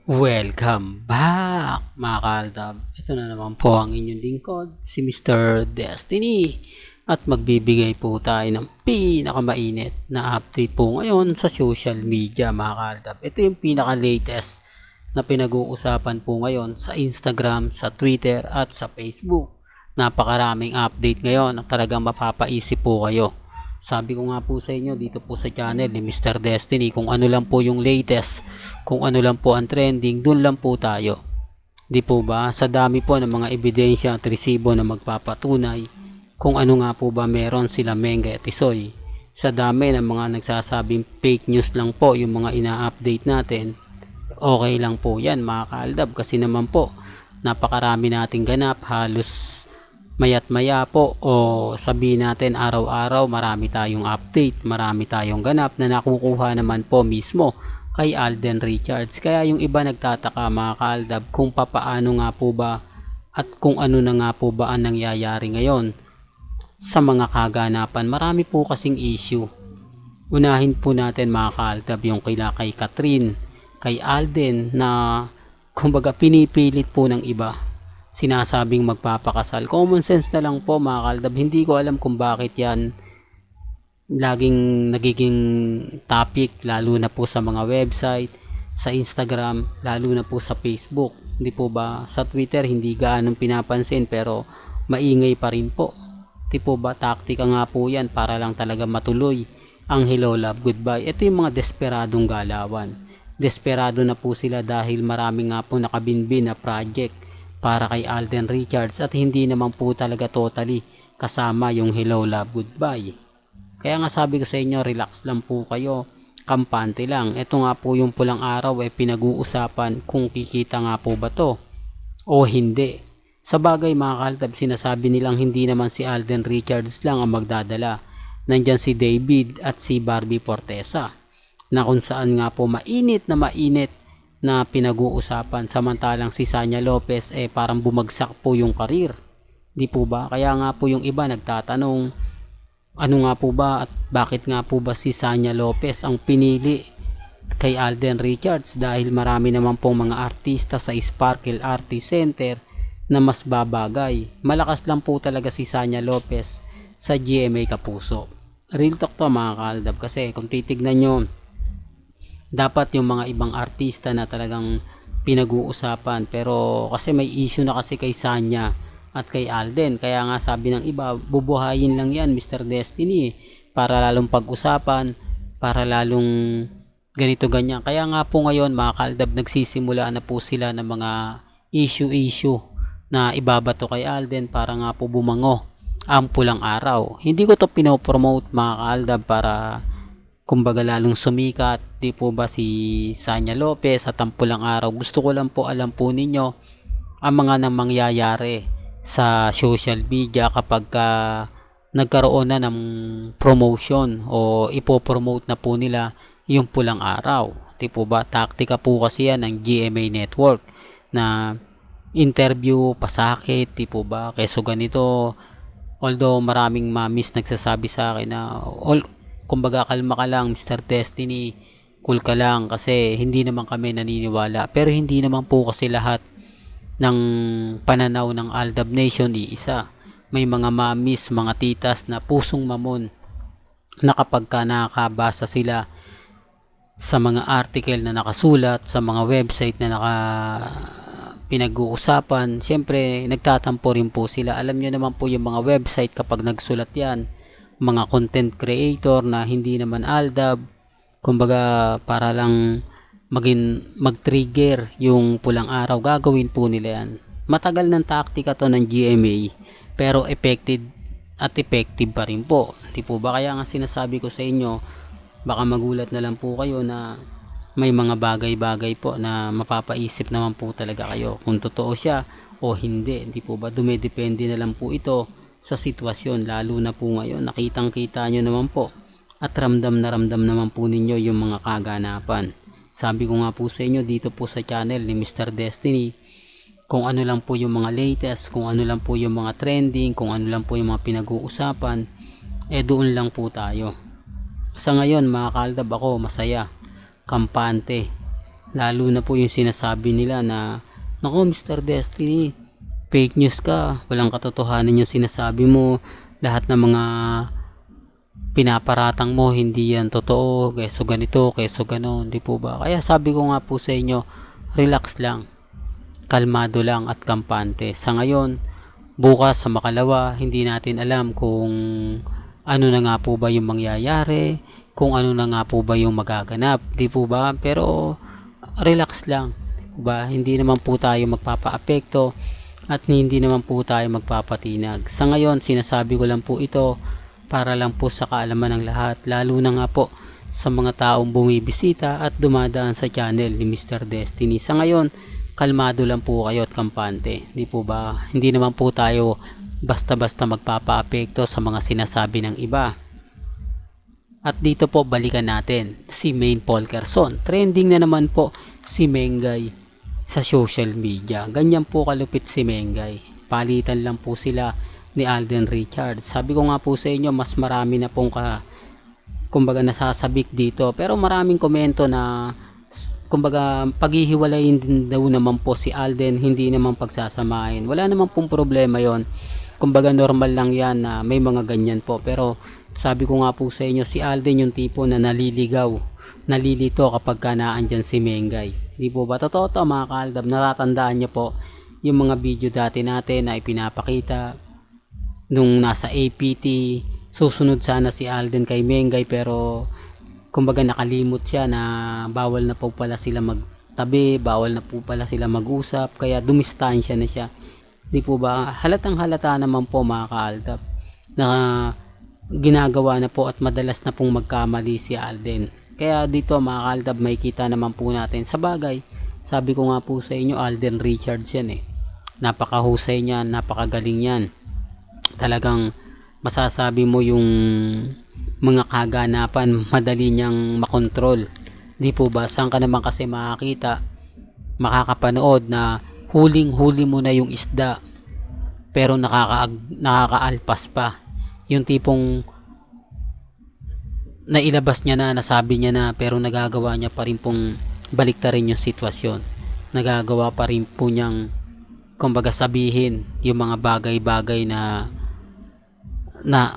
Welcome back mga kaaldab. Ito na naman po ang inyong lingkod, si Mr. Destiny. At magbibigay po tayo ng pinakamainit na update po ngayon sa social media mga kaaldab. Ito yung pinaka-latest na pinag-uusapan po ngayon sa Instagram, sa Twitter at sa Facebook. Napakaraming update ngayon na talagang mapapaisip po kayo. Sabi ko nga po sa inyo dito po sa channel ni Mr. Destiny, kung ano lang po yung latest, kung ano lang po ang trending, dun lang po tayo. Di po ba? Sa dami po ng mga ebidensya at resibo na magpapatunay kung ano nga po ba meron sila Mengge at Tisoy. Sa dami ng mga nagsasabing fake news lang po yung mga ina-update natin, okay lang po yan mga kaaldab, kasi naman po napakarami nating ganap, halos maya't maya po o sabihin natin araw-araw marami tayong update, marami tayong ganap na nakukuha naman po mismo kay Alden Richards. Kaya yung iba nagtataka mga kaaldab kung papaano nga po ba at kung ano na nga po ba ang nangyayari ngayon sa mga kaganapan. Marami po kasing issue. Unahin po natin mga kaaldab yung kay Catherine, kay Alden na kumbaga pinipilit po ng iba, sinasabing magpapakasal. Common sense na lang po mga kaaldab. Hindi ko alam kung bakit yan laging nagiging topic, lalo na po sa mga website, sa Instagram, lalo na po sa Facebook. Hindi po ba? Sa Twitter hindi gaanong pinapansin pero maingay pa rin po. Hindi po ba? Taktika nga po yan para lang talaga matuloy ang hello love goodbye. Ito yung mga desperadong galawan. Desperado na po sila dahil marami nga po nakabinbin na project para kay Alden Richards at hindi naman po talaga totally kasama yung hello love goodbye. Kaya nga sabi ko sa inyo, relax lang po kayo, kampante lang. Ito nga po yung pulang araw pinag-uusapan kung kikita nga po ba to o hindi. Sa bagay mga kaaldab, sinasabi nilang hindi naman si Alden Richards lang ang magdadala. Nandyan si David at si Barbie Fortesa na kung saan nga po mainit na pinag-uusapan, samantalang si Sanya Lopez parang bumagsak po yung karir. Di po ba? Kaya nga po yung iba nagtatanong, ano nga po ba at bakit nga po ba si Sanya Lopez ang pinili kay Alden Richards, dahil marami naman pong mga artista sa Sparkle Artist Center na mas babagay. Malakas lang po talaga si Sanya Lopez sa GMA Kapuso. Real talk to mga kaaldab, kasi kung titignan nyo, dapat yung mga ibang artista na talagang pinag-uusapan, pero kasi may issue na kasi kay Sanya at kay Alden, kaya nga sabi ng iba, bubuhayin lang yan Mr. Destiny para lalong pag-usapan, para lalong ganito ganyan. Kaya nga po ngayon mga kaaldab, nagsisimula na po sila ng mga issue na ibabato kay Alden para nga po bumango ang pulang araw. Hindi ko to pinopromote mga kaaldab para kumbaga lalong sumikat. Di po ba si Sanya Lopez at ang pulang araw, gusto ko lang po alam po ninyo ang mga nang mangyayari sa social media kapag nagkaroon na ng promotion o ipopromote na po nila yung pulang araw. Di po ba? Taktika po kasi yan ng GMA Network na interview, pasakit, di po ba? Keso ganito, although maraming mamis nagsasabi sa akin na kumbaga kalma ka lang Mr. Destiny, cool ka lang kasi hindi naman kami naniniwala. Pero hindi naman po kasi lahat ng pananaw ng Aldab Nation iisa. May mga mamis, mga titas na pusong mamon na kapag nakabasa sila sa mga article na nakasulat, sa mga website na pinag-uusapan, siyempre nagtatampo rin po sila. Alam nyo naman po yung mga website kapag nagsulat yan, mga content creator na hindi naman Aldab, kumbaga para lang mag-trigger yung pulang araw, gagawin po nila yan. Matagal ng taktika to ng GMA, pero effective pa rin po. Di po ba? Kaya nga sinasabi ko sa inyo, baka magulat na lang po kayo na may mga bagay-bagay po na mapapaisip naman po talaga kayo kung totoo siya o hindi. Di po ba? Dumedepende na lang po ito sa sitwasyon, lalo na po ngayon. Nakitang-kita nyo naman po at ramdam naman po ninyo yung mga kaganapan. Sabi ko nga po sa inyo dito po sa channel ni Mr. Destiny, kung ano lang po yung mga latest, kung ano lang po yung mga trending, kung ano lang po yung mga pinag-uusapan, doon lang po tayo. Sa ngayon mga kaaldab, ako masaya, kampante, Lalo na po yung sinasabi nila na, "Nako Mr. Destiny, fake news ka, walang katotohanan yung sinasabi mo, lahat ng mga pinaparatang mo hindi yan totoo, keso ganito, keso ganon," di po ba? Kaya sabi ko nga po sa inyo, relax lang, kalmado lang at kampante. Sa ngayon, bukas sa makalawa, hindi natin alam kung ano na nga po ba yung mangyayari, kung ano na nga po ba yung magaganap, di po ba? Pero relax lang, di po ba? Hindi naman po tayo magpapaapekto at hindi naman po tayo magpapatinag. Sa ngayon, sinasabi ko lang po ito para lang po sa kaalaman ng lahat, lalo na nga po sa mga taong bumibisita at dumadaan sa channel ni Mr. Destiny. Sa ngayon, kalmado lang po kayo at kampante, di po ba? Hindi naman po tayo basta-basta magpapaapekto sa mga sinasabi ng iba. At dito po balikan natin si Maine Polkerson. Trending na naman po si Mengay sa social media. Ganyan po kalupit si Mengay. Palitan lang po sila ni Alden Richards. Sabi ko nga po sa inyo, mas marami na pong kumbaga nasasabik dito. Pero maraming komento na kumbaga paghihiwalayin din daw naman po si Alden, hindi naman pagsasamahin. Wala naman pong problema yon. Kumbaga normal lang yan na may mga ganyan po. Pero sabi ko nga po sa inyo, si Alden yung tipo na naliligaw, nalilito kapag ka naandyan si Mengay. Di po ba? Totoo to mga kaaldab. Natatandaan nyo po yung mga video dati natin na ipinapakita nung nasa APT. Susunod sana si Alden kay Mengay, pero kumbaga nakalimot siya na bawal na po pala sila magtabi, bawal na po pala sila mag-usap, kaya dumistansya na siya. Di po ba? Halatang halata naman po mga kaaldab na ginagawa na po at madalas na pong magkamali si Alden. Kaya dito mga kaaldab, may kita naman po natin sa bagay. Sabi ko nga po sa inyo, Alden Richards yan eh. Napakahusay niyan, napakagaling yan. Talagang masasabi mo yung mga kaganapan, madali niyang makontrol. Di po ba? Saan ka naman kasi makakita, makakapanood na huling-huli mo na yung isda pero nakakaalpas pa. Yung tipong nailabas niya na, nasabi niya na, pero nagagawa niya pa rin pong baliktarin yung sitwasyon. Nagagawa pa rin po niyang kumbaga sabihin yung mga bagay-bagay na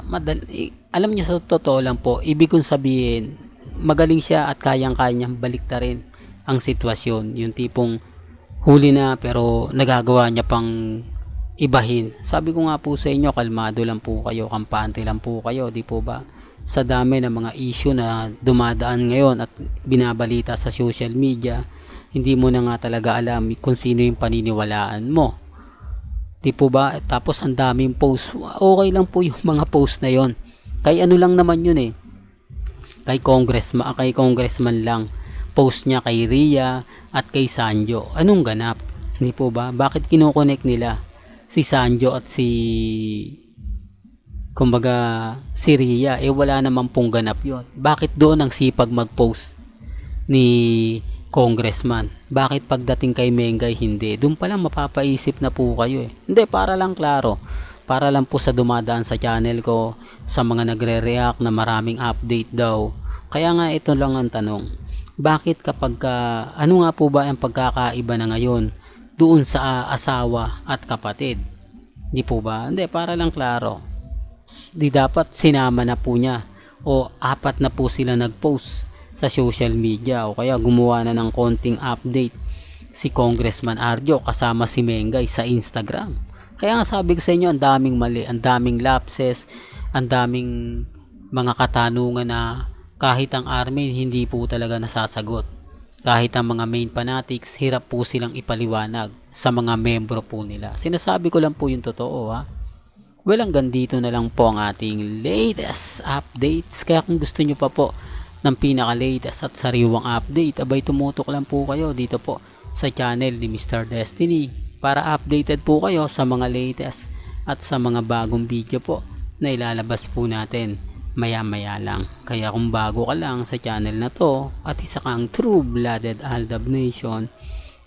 madali. Alam niya, sa totoo lang po, ibig kong sabihin, magaling siya at kayang-kayang baliktarin ang sitwasyon. Yung tipong huli na pero nagagawa niya pang ibahin. Sabi ko nga po sa inyo, kalmado lang po kayo, kampante lang po kayo, di po ba? Sa dami ng mga issue na dumadaan ngayon at binabalita sa social media, hindi mo na nga talaga alam kung sino yung paniniwalaan mo. Di po ba? Tapos ang daming post. Okay lang po yung mga post na yon. Kay ano lang naman yun eh. Kay congressman lang. Post niya kay Ria at kay Sanjo. Anong ganap? Di po ba? Bakit kinokonek nila si Sanjo at si si Ria? Eh wala naman pong ganap yon. Bakit doon ang sipag mag-post ni congressman? Bakit pagdating kay Mengay hindi? Doon pa lang mapapaisip na po kayo eh. Hindi, para lang klaro. Para lang po sa dumadaan sa channel ko, sa mga nagre-react na maraming update daw. Kaya nga ito lang ang tanong. Bakit kapag ano nga po ba ang pagkakaiba na ngayon doon sa asawa at kapatid? Di po ba? Hindi, para lang klaro. Di dapat sinama na po niya o apat na po sila nag-post sa social media o kaya gumawa na ng konting update si Congressman Arjo kasama si Mengay sa Instagram. Kaya nga sabi ko sa inyo, ang daming mali, ang daming lapses, ang daming mga katanungan na kahit ang army hindi po talaga nasasagot. Kahit ang mga main fanatics, hirap po silang ipaliwanag sa mga membro po nila. Sinasabi ko lang po yung totoo ha. Well, hanggang dito na lang po ang ating latest updates. Kaya kung gusto nyo pa po ng pinaka-latest at sariwang update, abay tumutok lang po kayo dito po sa channel ni Mr. Destiny para updated po kayo sa mga latest at sa mga bagong video po na ilalabas po natin maya-maya lang. Kaya kung bago ka lang sa channel na to at isa kang true-blooded Aldab Nation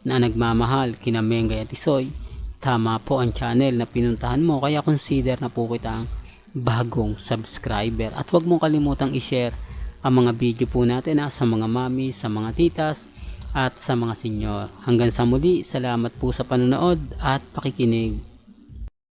na nagmamahal kina Mengay at Isoy, tama po ang channel na pinuntahan mo. Kaya consider na po kitang bagong subscriber at huwag mong kalimutang i-share ang mga video po natin sa mga mami, sa mga titas at sa mga senyor. Hanggang sa muli, salamat po sa panonood at pakikinig.